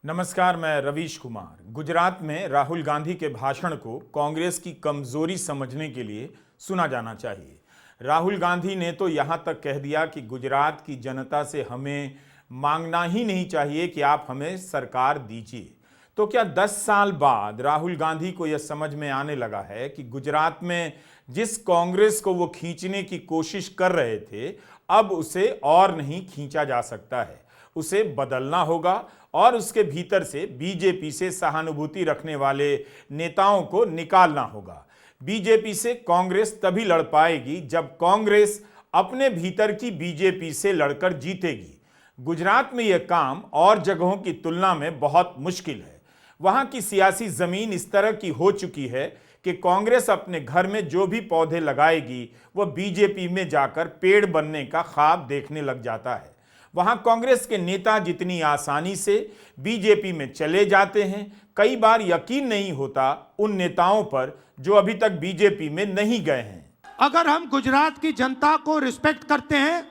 नमस्कार, मैं रवीश कुमार। गुजरात में राहुल गांधी के भाषण को कांग्रेस की कमजोरी समझने के लिए सुना जाना चाहिए। राहुल गांधी ने तो यहां तक कह दिया कि गुजरात की जनता से हमें मांगना ही नहीं चाहिए कि आप हमें सरकार दीजिए। तो क्या 10 साल बाद राहुल गांधी को यह समझ में आने लगा है कि गुजरात में जिस कांग्रेस को वो खींचने की कोशिश कर रहे थे, अब उसे और नहीं खींचा जा सकता है, उसे बदलना होगा और उसके भीतर से बीजेपी से सहानुभूति रखने वाले नेताओं को निकालना होगा। बीजेपी से कांग्रेस तभी लड़ पाएगी जब कांग्रेस अपने भीतर की बीजेपी से लड़कर जीतेगी। गुजरात में यह काम और जगहों की तुलना में बहुत मुश्किल है। वहां की सियासी जमीन इस तरह की हो चुकी है कि कांग्रेस अपने घर में जो भी पौधे लगाएगी वह बीजेपी में जाकर पेड़ बनने का ख्वाब देखने लग जाता है। वहां कांग्रेस के नेता जितनी आसानी से बीजेपी में चले जाते हैं, कई बार यकीन नहीं होता उन नेताओं पर जो अभी तक बीजेपी में नहीं गए हैं। अगर हम गुजरात की जनता को रिस्पेक्ट करते हैं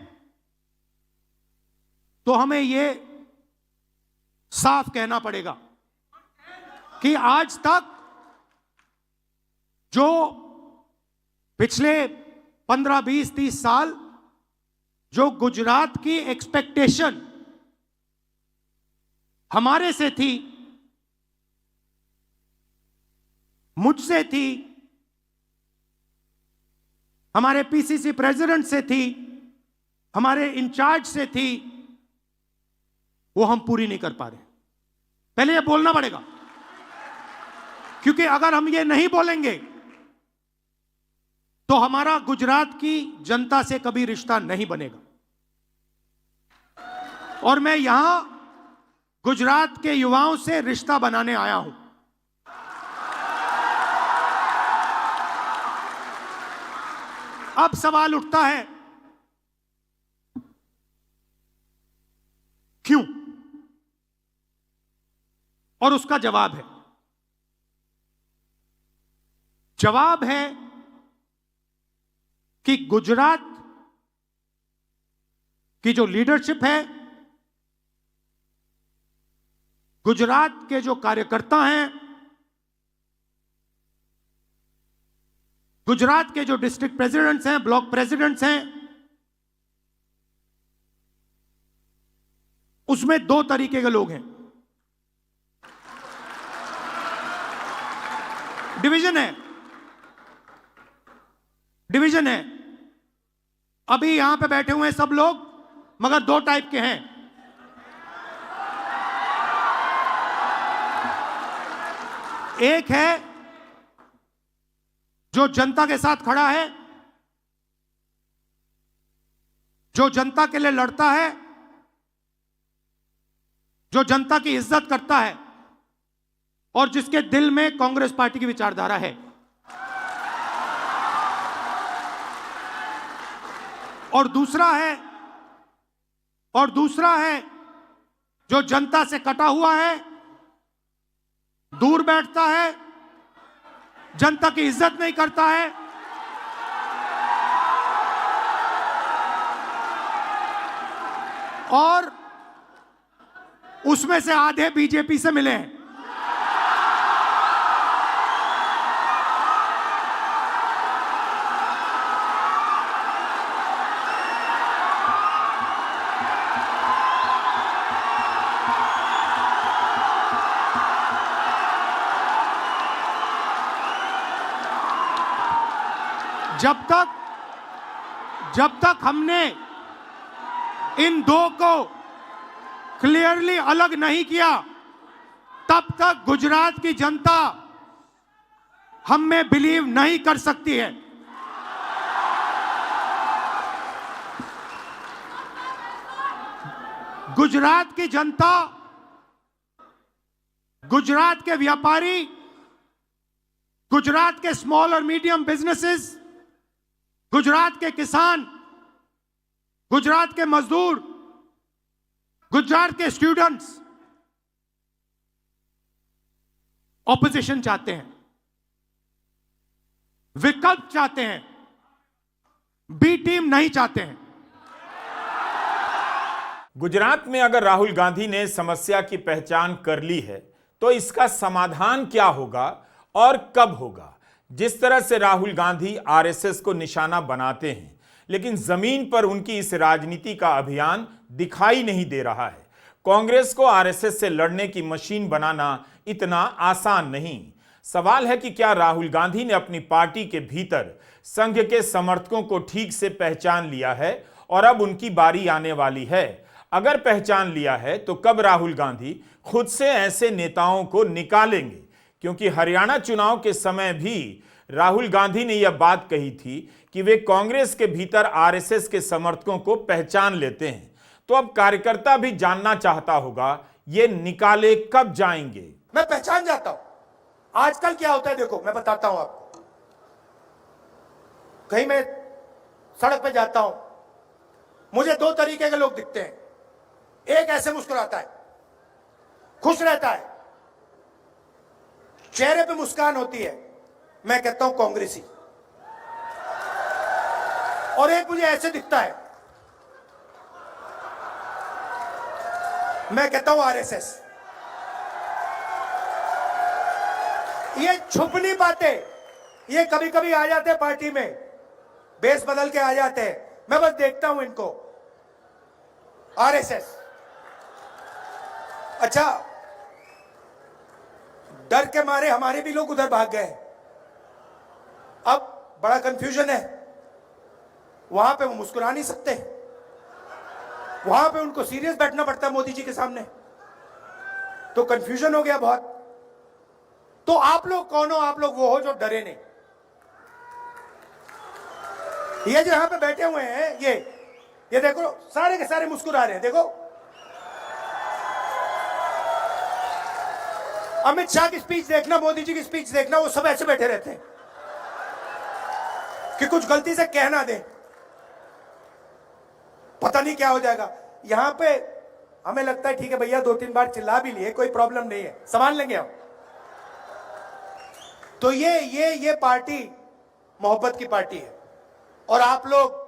तो हमें यह साफ कहना पड़ेगा कि आज तक जो पिछले 15, 20, 30 साल जो गुजरात की एक्सपेक्टेशन हमारे से थी, मुझसे थी, हमारे पीसीसी प्रेसिडेंट से थी, हमारे इंचार्ज से थी, वो हम पूरी नहीं कर पा रहे। पहले ये बोलना पड़ेगा, क्योंकि अगर हम ये नहीं बोलेंगे तो हमारा गुजरात की जनता से कभी रिश्ता नहीं बनेगा। और मैं यहां गुजरात के युवाओं से रिश्ता बनाने आया हूं। अब सवाल उठता है, क्यों? और उसका जवाब है कि गुजरात की जो लीडरशिप है, गुजरात के जो कार्यकर्ता हैं, गुजरात के जो डिस्ट्रिक्ट प्रेसिडेंट्स हैं, ब्लॉक प्रेसिडेंट्स हैं, उसमें दो तरीके के लोग हैं। डिवीजन है। अभी यहां पे बैठे हुए हैं सब लोग, मगर दो टाइप के हैं। एक है जो जनता के साथ खड़ा है, जो जनता के लिए लड़ता है, जो जनता की इज्जत करता है और जिसके दिल में कांग्रेस पार्टी की विचारधारा है। और दूसरा है जो जनता से कटा हुआ है, दूर बैठता है, जनता की इज्जत नहीं करता है, और उसमें से आधे बीजेपी से मिले हैं। जब तक हमने इन दो को क्लियरली अलग नहीं किया, तब तक गुजरात की जनता हम में बिलीव नहीं कर सकती है। गुजरात की जनता, गुजरात के व्यापारी, गुजरात के स्मॉल और मीडियम बिजनेसेस, गुजरात के किसान, गुजरात के मजदूर, गुजरात के स्टूडेंट्स ऑपोजिशन चाहते हैं, विकल्प चाहते हैं, बी टीम नहीं चाहते हैं। गुजरात में अगर राहुल गांधी ने समस्या की पहचान कर ली है तो इसका समाधान क्या होगा और कब होगा। जिस तरह से राहुल गांधी आरएसएस को निशाना बनाते हैं, लेकिन जमीन पर उनकी इस राजनीति का अभियान दिखाई नहीं दे रहा है। कांग्रेस को आरएसएस से लड़ने की मशीन बनाना इतना आसान नहीं। सवाल है कि क्या राहुल गांधी ने अपनी पार्टी के भीतर संघ के समर्थकों को ठीक से पहचान लिया है और अब उनकी बारी आने वाली है। अगर पहचान लिया है तो कब राहुल गांधी खुद से ऐसे नेताओं को निकालेंगे, क्योंकि हरियाणा चुनाव के समय भी राहुल गांधी ने यह बात कही थी कि वे कांग्रेस के भीतर आरएसएस के समर्थकों को पहचान लेते हैं। तो अब कार्यकर्ता भी जानना चाहता होगा ये निकाले कब जाएंगे। मैं पहचान जाता हूं। आजकल क्या होता है देखो, मैं बताता हूं आपको। कहीं मैं सड़क पे जाता हूं, मुझे दो तरीके के लोग दिखते हैं। एक ऐसे मुस्कुराता है, खुश रहता है, चेहरे पे मुस्कान होती है, मैं कहता हूं कांग्रेसी। और एक मुझे ऐसे दिखता है, मैं कहता हूं आरएसएस। ये छुपनी बातें, ये कभी कभी आ जाते हैं पार्टी में, बेस बदल के आ जाते हैं। मैं बस देखता हूं इनको, आरएसएस। अच्छा, डर के मारे हमारे भी लोग उधर भाग गए। अब बड़ा कंफ्यूजन है। वहां पे वो मुस्कुरा नहीं सकते, वहां पे उनको सीरियस बैठना पड़ता है मोदी जी के सामने। तो कंफ्यूजन हो गया बहुत। तो आप लोग कौन हो? आप लोग वो हो जो डरे नहीं। ये जो यहां पे बैठे हुए हैं, ये देखो, सारे के सारे मुस्कुरा रहे हैं। देखो, अमित शाह की स्पीच देखना, मोदी जी की स्पीच देखना, वो सब ऐसे बैठे रहते हैं कि कुछ गलती से कह ना दे, पता नहीं क्या हो जाएगा। यहां पे हमें लगता है ठीक है भैया, 2-3 बार चिल्ला भी लिए, कोई प्रॉब्लम नहीं है, संभाल लेंगे हम। तो ये पार्टी मोहब्बत की पार्टी है और आप लोग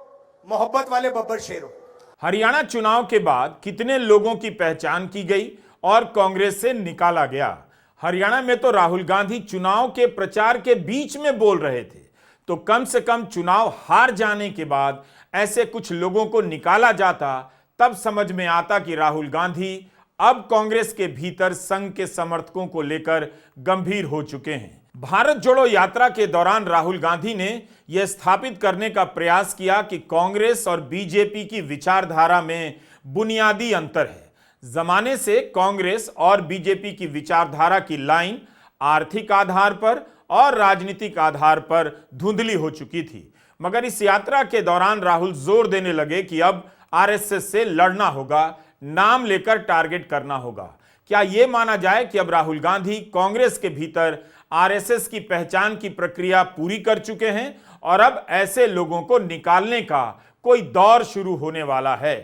मोहब्बत वाले बब्बर शेर हो। हरियाणा चुनाव के बाद कितने लोगों की पहचान की गई और कांग्रेस से निकाला गया। हरियाणा में तो राहुल गांधी चुनाव के प्रचार के बीच में बोल रहे थे, तो कम से कम चुनाव हार जाने के बाद ऐसे कुछ लोगों को निकाला जाता, तब समझ में आता कि राहुल गांधी अब कांग्रेस के भीतर संघ के समर्थकों को लेकर गंभीर हो चुके हैं। भारत जोड़ो यात्रा के दौरान राहुल गांधी ने यह स्थापित करने का प्रयास किया कि कांग्रेस और बीजेपी की विचारधारा में बुनियादी अंतर है। जमाने से कांग्रेस और बीजेपी की विचारधारा की लाइन आर्थिक आधार पर और राजनीतिक आधार पर धुंधली हो चुकी थी, मगर इस यात्रा के दौरान राहुल जोर देने लगे कि अब आरएसएस से लड़ना होगा, नाम लेकर टारगेट करना होगा। क्या यह माना जाए कि अब राहुल गांधी कांग्रेस के भीतर आरएसएस की पहचान की प्रक्रिया पूरी कर चुके हैं और अब ऐसे लोगों को निकालने का कोई दौर शुरू होने वाला है।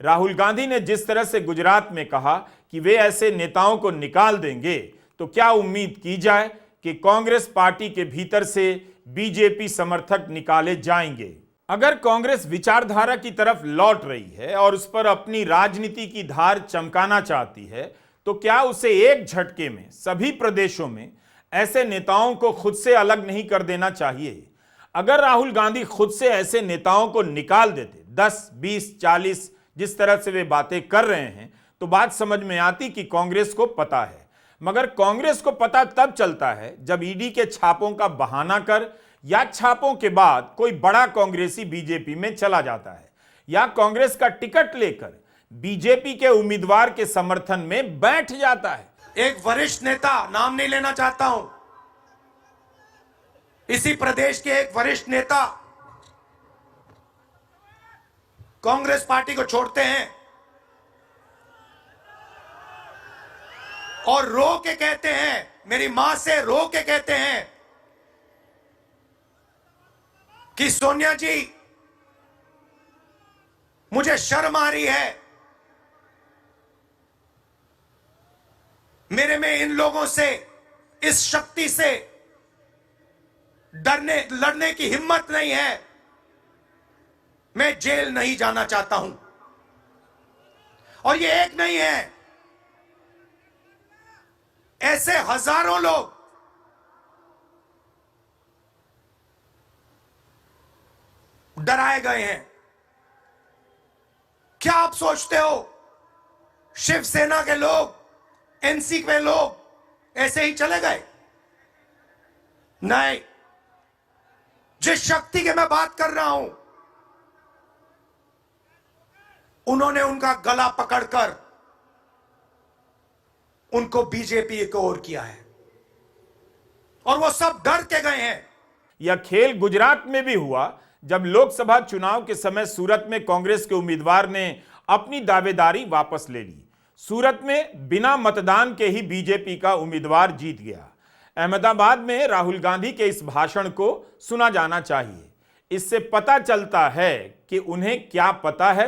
राहुल गांधी ने जिस तरह से गुजरात में कहा कि वे ऐसे नेताओं को निकाल देंगे, तो क्या उम्मीद की जाए कि कांग्रेस पार्टी के भीतर से बीजेपी समर्थक निकाले जाएंगे। अगर कांग्रेस विचारधारा की तरफ लौट रही है और उस पर अपनी राजनीति की धार चमकाना चाहती है, तो क्या उसे एक झटके में सभी प्रदेशों में ऐसे नेताओं को खुद से अलग नहीं कर देना चाहिए? अगर राहुल गांधी खुद से ऐसे नेताओं को निकाल देते, 10, 20, 40 जिस तरह से वे बातें कर रहे हैं, तो बात समझ में आती कि कांग्रेस को पता है। मगर कांग्रेस को पता तब चलता है जब ईडी के छापों का बहाना कर या छापों के बाद कोई बड़ा कांग्रेसी बीजेपी में चला जाता है या कांग्रेस का टिकट लेकर बीजेपी के उम्मीदवार के समर्थन में बैठ जाता है। एक वरिष्ठ नेता, नाम नहीं लेना चाहता हूं, इसी प्रदेश के एक वरिष्ठ नेता कांग्रेस पार्टी को छोड़ते हैं और रो के कहते हैं, मेरी मां से रो के कहते हैं कि सोनिया जी मुझे शर्म आ रही है, मेरे में इन लोगों से, इस शक्ति से लड़ने की हिम्मत नहीं है, मैं जेल नहीं जाना चाहता हूं। और ये एक नहीं है, ऐसे हजारों लोग डराए गए हैं। क्या आप सोचते हो शिवसेना के लोग, एनसी के लोग ऐसे ही चले गए? नहीं, जिस शक्ति की मैं बात कर रहा हूं, उन्होंने उनका गला पकड़कर उनको बीजेपी की ओर किया है और वो सब डर के गए हैं। यह खेल गुजरात में भी हुआ जब लोकसभा चुनाव के समय सूरत में कांग्रेस के उम्मीदवार ने अपनी दावेदारी वापस ले ली। सूरत में बिना मतदान के ही बीजेपी का उम्मीदवार जीत गया। अहमदाबाद में राहुल गांधी के इस भाषण को सुना जाना चाहिए। इससे पता चलता है कि उन्हें क्या पता है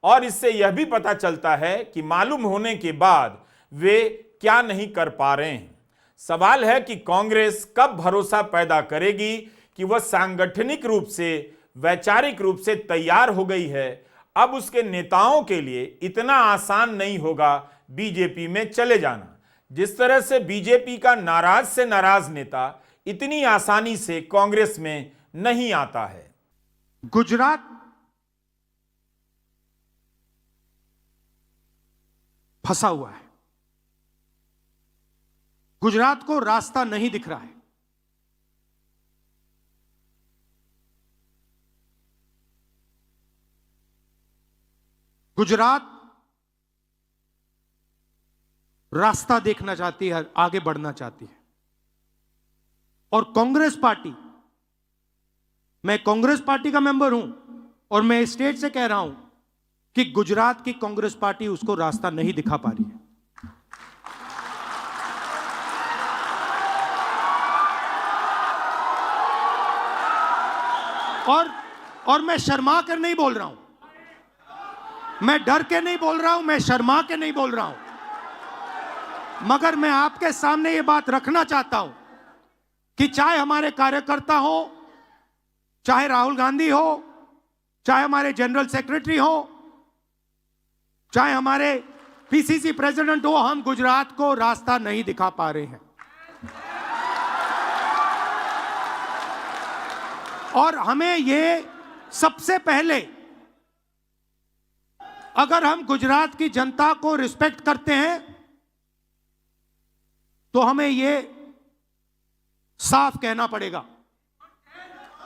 और इससे यह भी पता चलता है कि मालूम होने के बाद वे क्या नहीं कर पा रहे हैं। सवाल है कि कांग्रेस कब भरोसा पैदा करेगी कि वह सांगठनिक रूप से, वैचारिक रूप से तैयार हो गई है। अब उसके नेताओं के लिए इतना आसान नहीं होगा बीजेपी में चले जाना। जिस तरह से बीजेपी का नाराज से नाराज नेता इतनी आसानी से कांग्रेस में नहीं आता है। गुजरात फंसा हुआ है। गुजरात को रास्ता नहीं दिख रहा है। गुजरात रास्ता देखना चाहती है, आगे बढ़ना चाहती है। और कांग्रेस पार्टी, मैं कांग्रेस पार्टी का मेंबर हूं और मैं स्टेट से कह रहा हूं कि गुजरात की कांग्रेस पार्टी उसको रास्ता नहीं दिखा पा रही है। और मैं शर्मा कर नहीं बोल रहा हूं, मैं डर के नहीं बोल रहा हूं, मैं शर्मा के नहीं बोल रहा हूं, मगर मैं आपके सामने ये बात रखना चाहता हूं कि चाहे हमारे कार्यकर्ता हो, चाहे राहुल गांधी हो, चाहे हमारे जनरल सेक्रेटरी हो, चाहे हमारे पीसीसी प्रेसिडेंट हो, हम गुजरात को रास्ता नहीं दिखा पा रहे हैं। और हमें ये सबसे पहले, अगर हम गुजरात की जनता को रिस्पेक्ट करते हैं तो हमें ये साफ कहना पड़ेगा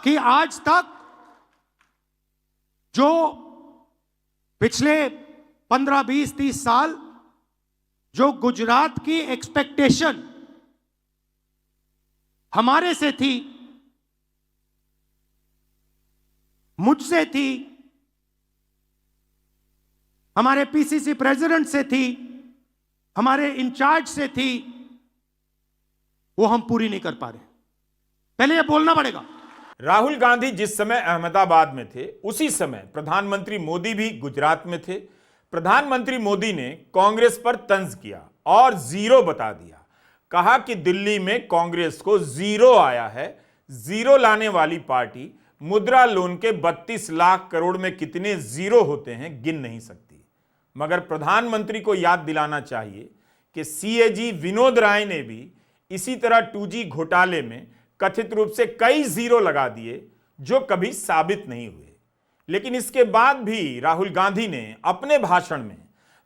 कि आज तक जो पिछले 15, 20, 30 साल जो गुजरात की एक्सपेक्टेशन हमारे से थी, मुझसे थी, हमारे पीसीसी प्रेसिडेंट से थी, हमारे इंचार्ज से थी, वो हम पूरी नहीं कर पा रहे। पहले ये बोलना पड़ेगा। राहुल गांधी जिस समय अहमदाबाद में थे, उसी समय प्रधानमंत्री मोदी भी गुजरात में थे। प्रधानमंत्री मोदी ने कांग्रेस पर तंज किया और जीरो बता दिया। कहा कि दिल्ली में कांग्रेस को जीरो आया है। जीरो लाने वाली पार्टी मुद्रा लोन के 32 लाख करोड़ में कितने जीरो होते हैं गिन नहीं सकती। मगर प्रधानमंत्री को याद दिलाना चाहिए कि सीएजी विनोद राय ने भी इसी तरह 2G घोटाले में कथित रूप से कई जीरो लगा दिए जो कभी साबित नहीं हुए। लेकिन इसके बाद भी राहुल गांधी ने अपने भाषण में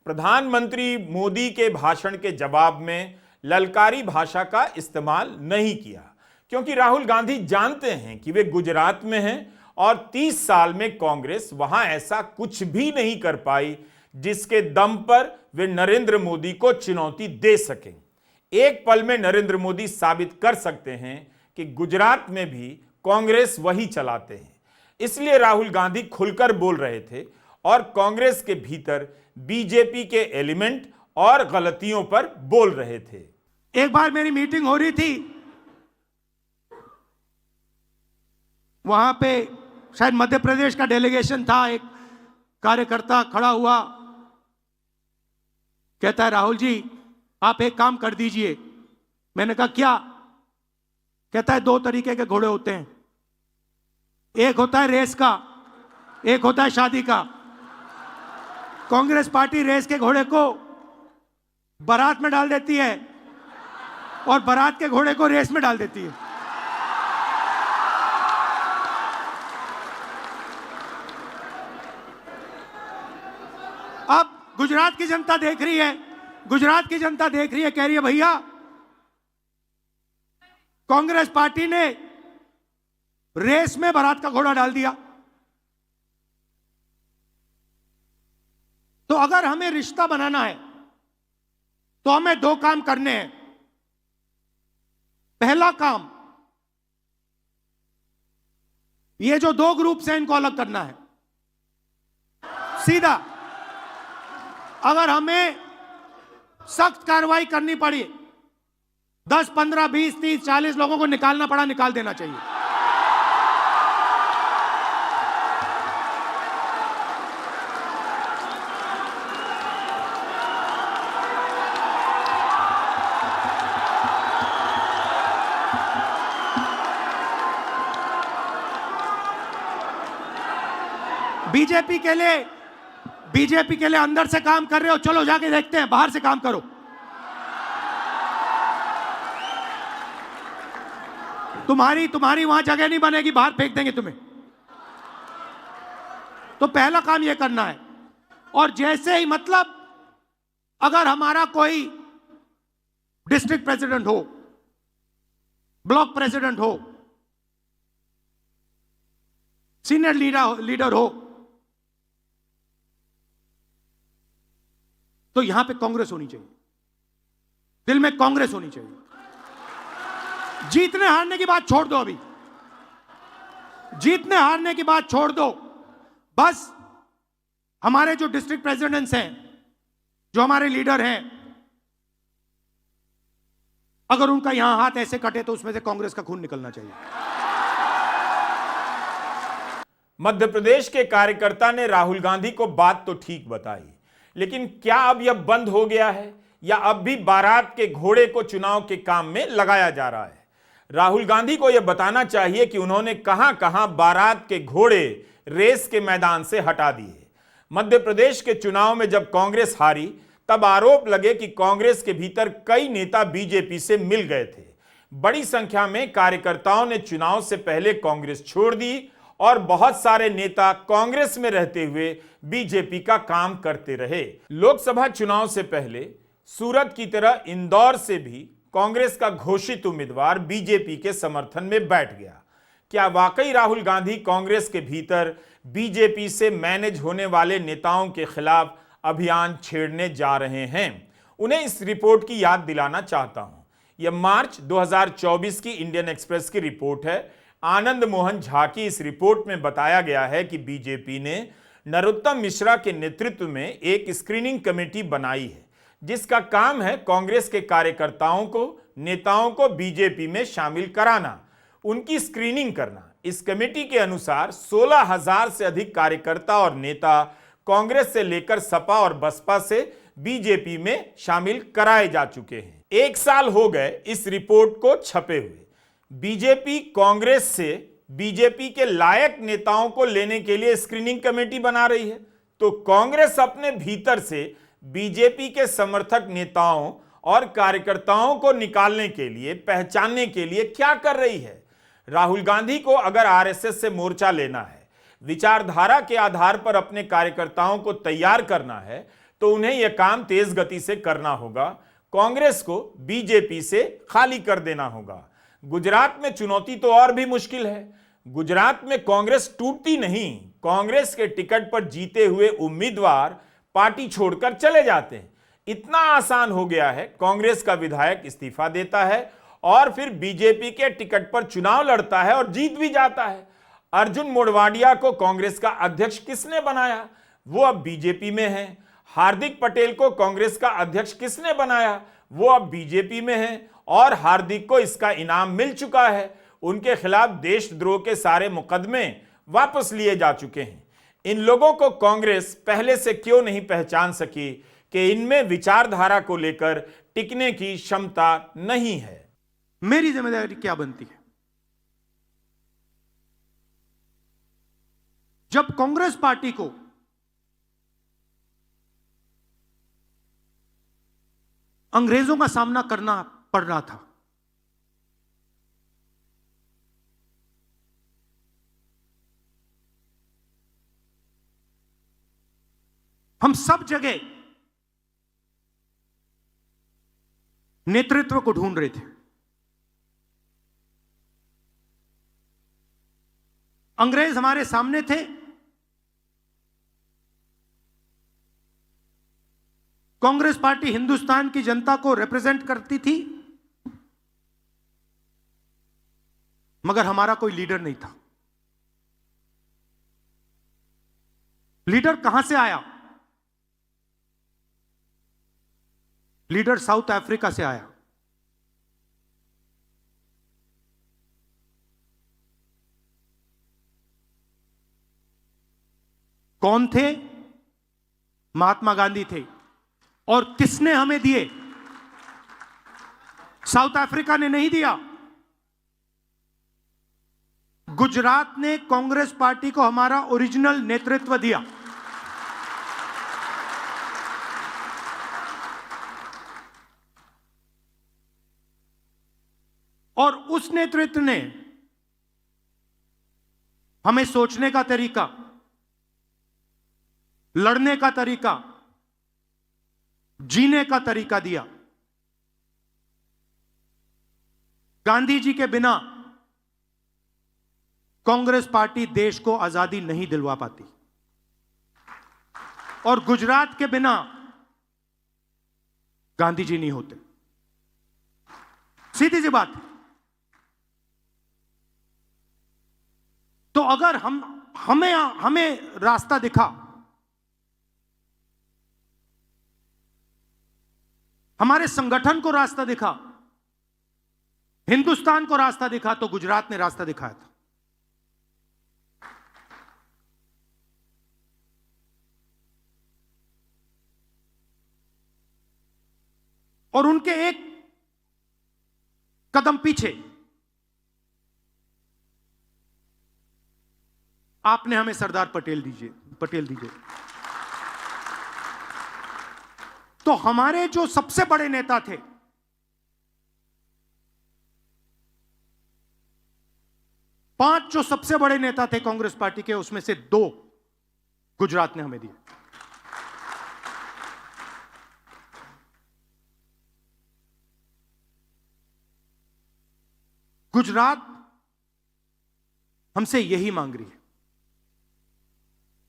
प्रधानमंत्री मोदी के भाषण के जवाब में ललकारी भाषा का इस्तेमाल नहीं किया, क्योंकि राहुल गांधी जानते हैं कि वे गुजरात में हैं और 30 साल में कांग्रेस वहां ऐसा कुछ भी नहीं कर पाई जिसके दम पर वे नरेंद्र मोदी को चुनौती दे सकें। एक पल में नरेंद्र मोदी साबित कर सकते हैं कि गुजरात में भी कांग्रेस वही चलाते हैं। इसलिए राहुल गांधी खुलकर बोल रहे थे और कांग्रेस के भीतर बीजेपी के एलिमेंट और गलतियों पर बोल रहे थे। एक बार मेरी मीटिंग हो रही थी, वहां पे शायद मध्य प्रदेश का डेलीगेशन था। एक कार्यकर्ता खड़ा हुआ, कहता है राहुल जी आप एक काम कर दीजिए। मैंने कहा क्या? कहता है 2 तरीके के घोड़े होते हैं, एक होता है रेस का, एक होता है शादी का। कांग्रेस पार्टी रेस के घोड़े को बारात में डाल देती है और बारात के घोड़े को रेस में डाल देती है। अब गुजरात की जनता देख रही है, गुजरात की जनता देख रही है, कह रही है भैया कांग्रेस पार्टी ने रेस में बारात का घोड़ा डाल दिया। तो अगर हमें रिश्ता बनाना है तो हमें दो काम करने हैं। पहला काम, ये जो दो ग्रुप हैं इनको अलग करना है सीधा। अगर हमें सख्त कार्रवाई करनी पड़ी, 10, 15, 20, 30, 40 लोगों को निकालना पड़ा, निकाल देना चाहिए। बीजेपी के लिए अंदर से काम कर रहे हो, चलो जाके देखते हैं, बाहर से काम करो। तुम्हारी वहां जगह नहीं बनेगी, बाहर फेंक देंगे तुम्हें। तो पहला काम यह करना है। और जैसे ही, मतलब अगर हमारा कोई डिस्ट्रिक्ट प्रेसिडेंट हो, ब्लॉक प्रेसिडेंट हो, सीनियर लीडर हो, तो यहां पे कांग्रेस होनी चाहिए, दिल में कांग्रेस होनी चाहिए। जीतने हारने की बात छोड़ दो, अभी जीतने हारने की बात छोड़ दो। बस हमारे जो डिस्ट्रिक्ट प्रेसिडेंट्स हैं, जो हमारे लीडर हैं, अगर उनका यहां हाथ ऐसे कटे तो उसमें से कांग्रेस का खून निकलना चाहिए। मध्य प्रदेश के कार्यकर्ता ने राहुल गांधी को बात तो ठीक बताई, लेकिन क्या अब यह बंद हो गया है या अब भी बारात के घोड़े को चुनाव के काम में लगाया जा रहा है? राहुल गांधी को यह बताना चाहिए कि उन्होंने कहां कहां बारात के घोड़े रेस के मैदान से हटा दिए। मध्य प्रदेश के चुनाव में जब कांग्रेस हारी, तब आरोप लगे कि कांग्रेस के भीतर कई नेता बीजेपी से मिल गए थे। बड़ी संख्या में कार्यकर्ताओं ने चुनाव से पहले कांग्रेस छोड़ दी और बहुत सारे नेता कांग्रेस में रहते हुए बीजेपी का काम करते रहे। लोकसभा चुनाव से पहले सूरत की तरह इंदौर से भी कांग्रेस का घोषित उम्मीदवार बीजेपी के समर्थन में बैठ गया। क्या वाकई राहुल गांधी कांग्रेस के भीतर बीजेपी से मैनेज होने वाले नेताओं के खिलाफ अभियान छेड़ने जा रहे हैं? उन्हें इस रिपोर्ट की याद दिलाना चाहता हूं। यह मार्च 2024 की इंडियन एक्सप्रेस की रिपोर्ट है। आनंद मोहन झा की इस रिपोर्ट में बताया गया है कि बीजेपी ने नरोत्तम मिश्रा के नेतृत्व में एक स्क्रीनिंग कमेटी बनाई है, जिसका काम है कांग्रेस के कार्यकर्ताओं को, नेताओं को बीजेपी में शामिल कराना, उनकी स्क्रीनिंग करना। इस कमेटी के अनुसार 16,000 से अधिक कार्यकर्ता और नेता कांग्रेस से लेकर सपा और बसपा से बीजेपी में शामिल कराए जा चुके हैं। 1 साल हो गए इस रिपोर्ट को छपे हुए। बीजेपी कांग्रेस से बीजेपी के लायक नेताओं को लेने के लिए स्क्रीनिंग कमेटी बना रही है, तो कांग्रेस अपने भीतर से बीजेपी के समर्थक नेताओं और कार्यकर्ताओं को निकालने के लिए, पहचानने के लिए क्या कर रही है? राहुल गांधी को अगर आरएसएस से मोर्चा लेना है, विचारधारा के आधार पर अपने कार्यकर्ताओं को तैयार करना है, तो उन्हें यह काम तेज गति से करना होगा। कांग्रेस को बीजेपी से खाली कर देना होगा। गुजरात में चुनौती तो और भी मुश्किल है। गुजरात में कांग्रेस टूटती नहीं, कांग्रेस के टिकट पर जीते हुए उम्मीदवार पार्टी छोड़कर चले जाते हैं। इतना आसान हो गया है, कांग्रेस का विधायक इस्तीफा देता है और फिर बीजेपी के टिकट पर चुनाव लड़ता है और जीत भी जाता है। अर्जुन मोढवाडिया को कांग्रेस का अध्यक्ष किसने बनाया? वो अब बीजेपी में है। हार्दिक पटेल को कांग्रेस का अध्यक्ष किसने बनाया? वो अब बीजेपी में है और हार्दिक को इसका इनाम मिल चुका है। उनके खिलाफ देशद्रोह के सारे मुकदमे वापस लिए जा चुके हैं। इन लोगों को कांग्रेस पहले से क्यों नहीं पहचान सकी कि इनमें विचारधारा को लेकर टिकने की क्षमता नहीं है? मेरी जिम्मेदारी क्या बनती है? जब कांग्रेस पार्टी को अंग्रेजों का सामना करना पड़ रहा था। हम सब जगह नेतृत्व को ढूंढ रहे थे। अंग्रेज हमारे सामने थे, कांग्रेस पार्टी हिंदुस्तान की जनता को रिप्रेजेंट करती थी, मगर हमारा कोई लीडर नहीं था। लीडर कहां से आया? लीडर साउथ अफ्रीका से आया। कौन थे? महात्मा गांधी थे। और किसने हमें दिए? साउथ अफ्रीका ने नहीं दिया। गुजरात ने कांग्रेस पार्टी को हमारा ओरिजिनल नेतृत्व दिया। और उस नेतृत्व ने हमें सोचने का तरीका, लड़ने का तरीका, जीने का तरीका दिया। गांधी जी के बिना कांग्रेस पार्टी देश को आजादी नहीं दिलवा पाती, और गुजरात के बिना गांधी जी नहीं होते। सीधी सी बात। तो अगर हमें रास्ता दिखा, हमारे संगठन को रास्ता दिखा, हिंदुस्तान को रास्ता दिखा, तो गुजरात ने रास्ता दिखाया था। और उनके एक कदम पीछे आपने हमें सरदार पटेल दीजिए। तो हमारे जो सबसे बड़े नेता थे, पांच जो सबसे बड़े नेता थे कांग्रेस पार्टी के, उसमें से 2 गुजरात ने हमें दिए। गुजरात हमसे यही मांग रही है।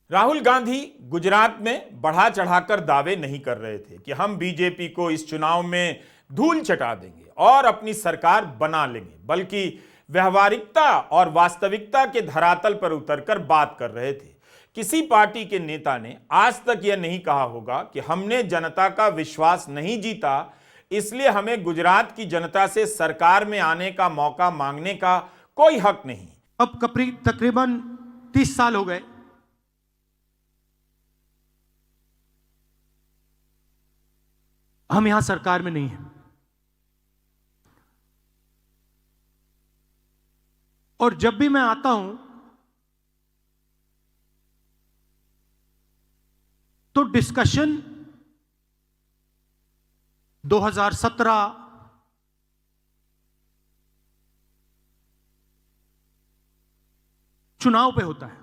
राहुल गांधी गुजरात में बढ़ा चढ़ाकर दावे नहीं कर रहे थे कि हम बीजेपी को इस चुनाव में धूल चटा देंगे और अपनी सरकार बना लेंगे, बल्कि व्यवहारिकता और वास्तविकता के धरातल पर उतरकर बात कर रहे थे। किसी पार्टी के नेता ने आज तक यह नहीं कहा होगा कि हमने जनता का विश्वास नहीं जीता, इसलिए हमें गुजरात की जनता से सरकार में आने का मौका मांगने का कोई हक नहीं। अब तकरीबन 30 साल हो गए हम यहां सरकार में नहीं हैं, और जब भी मैं आता हूं तो डिस्कशन 2017 चुनाव पे होता है,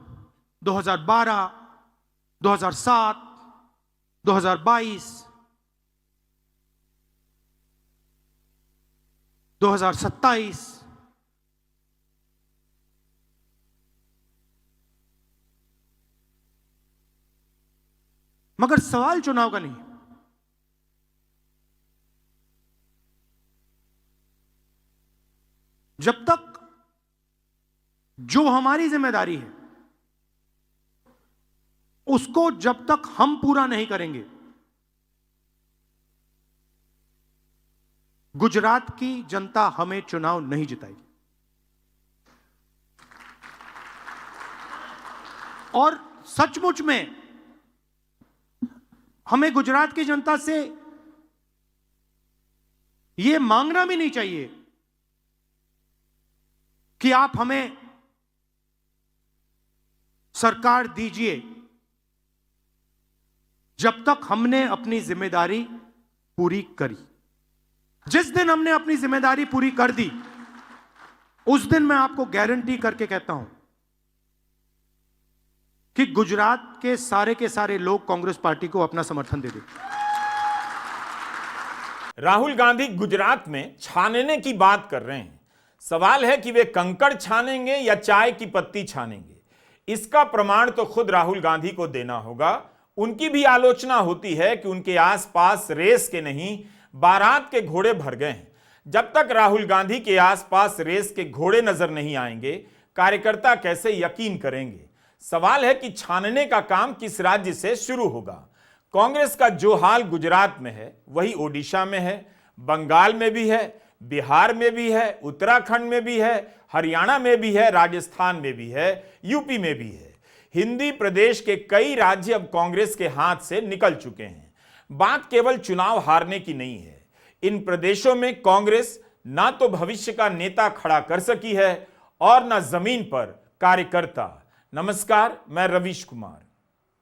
2012, 2007, 2022, 2027, मगर सवाल चुनाव का नहीं। जब तक जो हमारी जिम्मेदारी है उसको जब तक हम पूरा नहीं करेंगे, गुजरात की जनता हमें चुनाव नहीं जिताएगी। और सचमुच में हमें गुजरात की जनता से यह मांगना भी नहीं चाहिए कि आप हमें सरकार दीजिए जब तक हमने अपनी जिम्मेदारी पूरी करी। जिस दिन हमने अपनी जिम्मेदारी पूरी कर दी, उस दिन मैं आपको गारंटी करके कहता हूं कि गुजरात के सारे लोग कांग्रेस पार्टी को अपना समर्थन दे देंगे। राहुल गांधी गुजरात में छानने की बात कर रहे हैं। सवाल है कि वे कंकड़ छानेंगे या चाय की पत्ती छानेंगे। इसका प्रमाण तो खुद राहुल गांधी को देना होगा। उनकी भी आलोचना होती है कि उनके आसपास रेस के नहीं, बारात के घोड़े भर गए हैं। जब तक राहुल गांधी के आसपास रेस के घोड़े नजर नहीं आएंगे, कार्यकर्ता कैसे यकीन करेंगे? सवाल है कि छानने का काम किस राज्य से शुरू होगा। कांग्रेस का जो हाल गुजरात में है वही ओडिशा में है, बंगाल में भी है, बिहार में भी है, उत्तराखंड में भी है, हरियाणा में भी है, राजस्थान में भी है, यूपी में भी है। हिंदी प्रदेश के कई राज्य अब कांग्रेस के हाथ से निकल चुके हैं। बात केवल चुनाव हारने की नहीं है। इन प्रदेशों में कांग्रेस ना तो भविष्य का नेता खड़ा कर सकी है और ना जमीन पर कार्यकर्ता। नमस्कार, मैं रवीश कुमार।